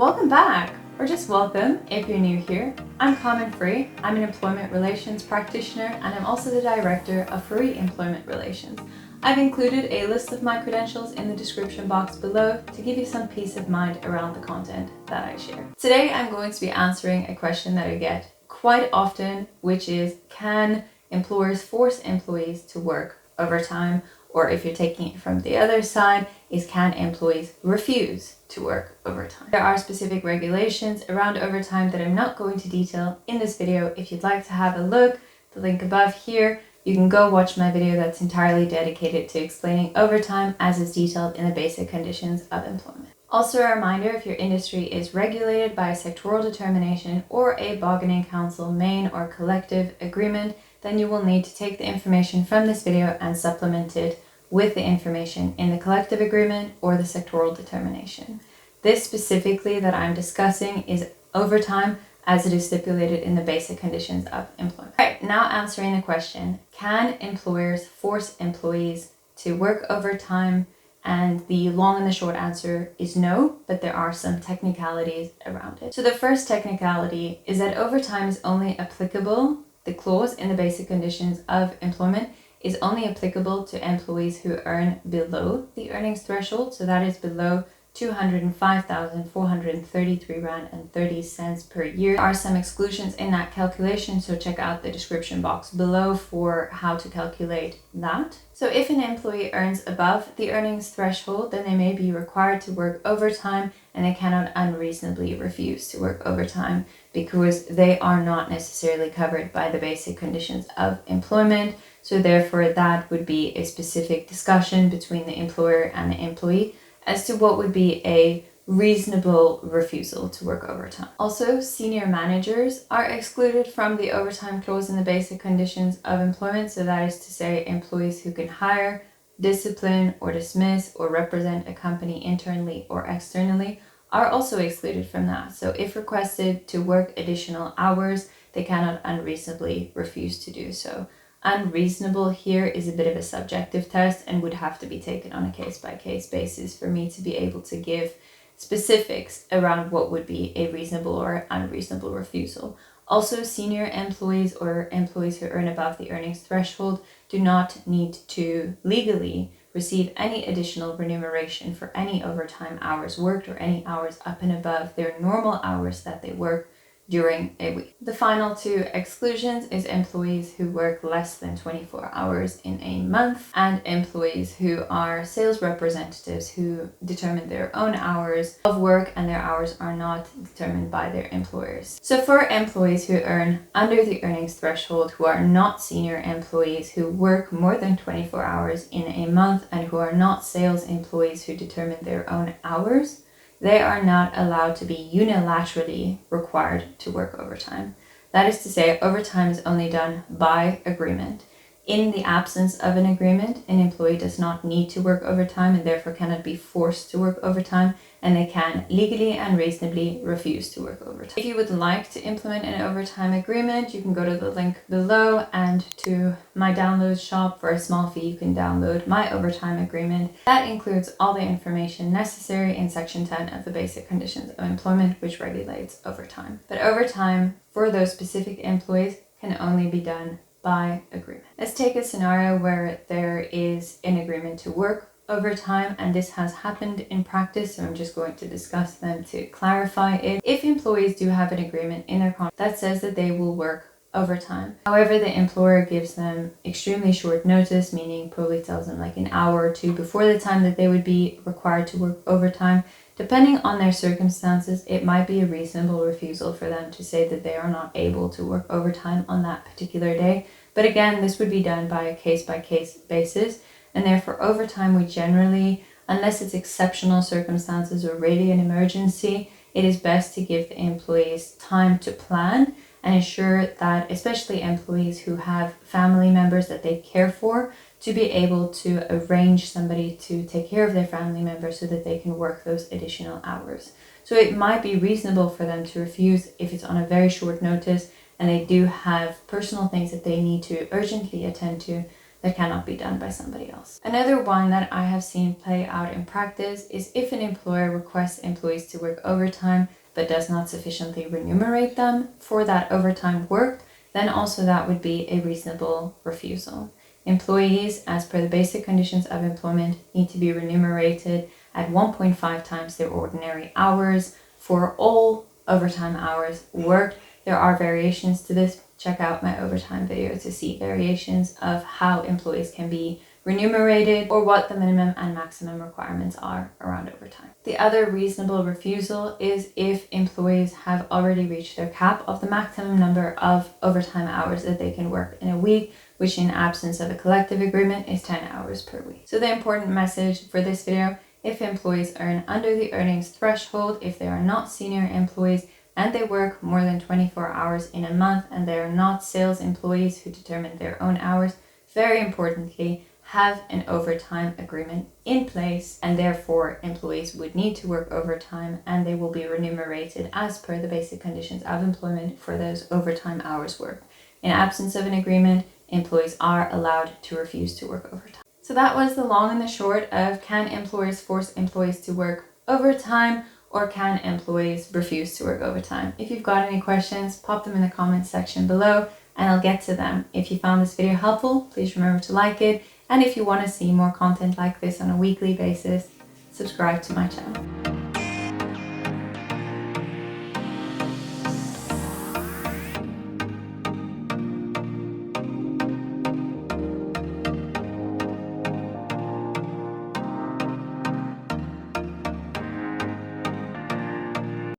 Welcome back, or just welcome if you're new here. I'm Carmen Fourie. I'm an employment relations practitioner and I'm also the director of Fourie Employment Relations. I've included a list of my credentials in the description box below to give you some peace of mind around the content that I share. Today I'm going to be answering a question that I get quite often, which is, can employers force employees to work overtime? Or if you're taking it from the other side, is can employees refuse to work overtime? There are specific regulations around overtime that I'm not going to detail in this video. If you'd like to have a look, the link above here, you can go watch my video that's entirely dedicated to explaining overtime as is detailed in the basic conditions of employment. Also a reminder, if your industry is regulated by a sectoral determination or a bargaining council main or collective agreement, then you will need to take the information from this video and supplement it with the information in the collective agreement or the sectoral determination. This specifically that I'm discussing is overtime as it is stipulated in the basic conditions of employment. Right, now answering the question, can employers force employees to work overtime? And the long and the short answer is no, but there are some technicalities around it. So the first technicality is that overtime is only applicable. The clause in the basic conditions of employment is only applicable to employees who earn below the earnings threshold. So that is below 205,433 Rand and 30 cents per year. There are some exclusions in that calculation, so check out the description box below for how to calculate that. So if an employee earns above the earnings threshold, then they may be required to work overtime and they cannot unreasonably refuse to work overtime because they are not necessarily covered by the basic conditions of employment. So therefore that would be a specific discussion between the employer and the employee as to what would be a reasonable refusal to work overtime. Also, senior managers are excluded from the overtime clause in the basic conditions of employment. So that is to say employees who can hire, discipline or dismiss or represent a company internally or externally are also excluded from that. So if requested to work additional hours, they cannot unreasonably refuse to do so. Unreasonable here is a bit of a subjective test and would have to be taken on a case-by-case basis for me to be able to give specifics around what would be a reasonable or unreasonable refusal. Also, senior employees or employees who earn above the earnings threshold do not need to legally receive any additional remuneration for any overtime hours worked or any hours up and above their normal hours that they work during a week. The final two exclusions is employees who work less than 24 hours in a month and employees who are sales representatives who determine their own hours of work and their hours are not determined by their employers. So for employees who earn under the earnings threshold, who are not senior employees who work more than 24 hours in a month and who are not sales employees who determine their own hours, they are not allowed to be unilaterally required to work overtime. That is to say, overtime is only done by agreement. In the absence of an agreement, an employee does not need to work overtime and therefore cannot be forced to work overtime, and they can legally and reasonably refuse to work overtime. If you would like to implement an overtime agreement, you can go to the link below and to my download shop. For a small fee, you can download my overtime agreement. That includes all the information necessary in section 10 of the basic conditions of employment, which regulates overtime. But overtime for those specific employees can only be done by agreement. Let's take a scenario where there is an agreement to work overtime, and this has happened in practice, so I'm just going to discuss them to clarify it. If employees do have an agreement in their contract that says that they will work overtime, however, the employer gives them extremely short notice, meaning probably tells them like an hour or two before the time that they would be required to work overtime. Depending on their circumstances, it might be a reasonable refusal for them to say that they are not able to work overtime on that particular day. But again, this would be done by a case-by-case basis, and therefore overtime we generally, unless it's exceptional circumstances or really an emergency, it is best to give the employees time to plan and ensure that, especially employees who have family members that they care for, to be able to arrange somebody to take care of their family members so that they can work those additional hours. So it might be reasonable for them to refuse if it's on a very short notice and they do have personal things that they need to urgently attend to, that cannot be done by somebody else. Another one that I have seen play out in practice is if an employer requests employees to work overtime but does not sufficiently remunerate them for that overtime work, then also that would be a reasonable refusal. Employees, as per the basic conditions of employment, need to be remunerated at 1.5 times their ordinary hours for all overtime hours worked. There are variations to this. Check out my overtime video to see variations of how employees can be remunerated or what the minimum and maximum requirements are around overtime. The other reasonable refusal is if employees have already reached their cap of the maximum number of overtime hours that they can work in a week, which in absence of a collective agreement is 10 hours per week. So the important message for this video: if employees earn under the earnings threshold, if they are not senior employees and they work more than 24 hours in a month and they are not sales employees who determine their own hours, very importantly, have an overtime agreement in place, and therefore employees would need to work overtime and they will be remunerated as per the basic conditions of employment for those overtime hours worked. In absence of an agreement, employees are allowed to refuse to work overtime. So that was the long and the short of, can employers force employees to work overtime, or can employees refuse to work overtime? If you've got any questions, pop them in the comments section below and I'll get to them. If you found this video helpful, please remember to like it. And if you want to see more content like this on a weekly basis, subscribe to my channel.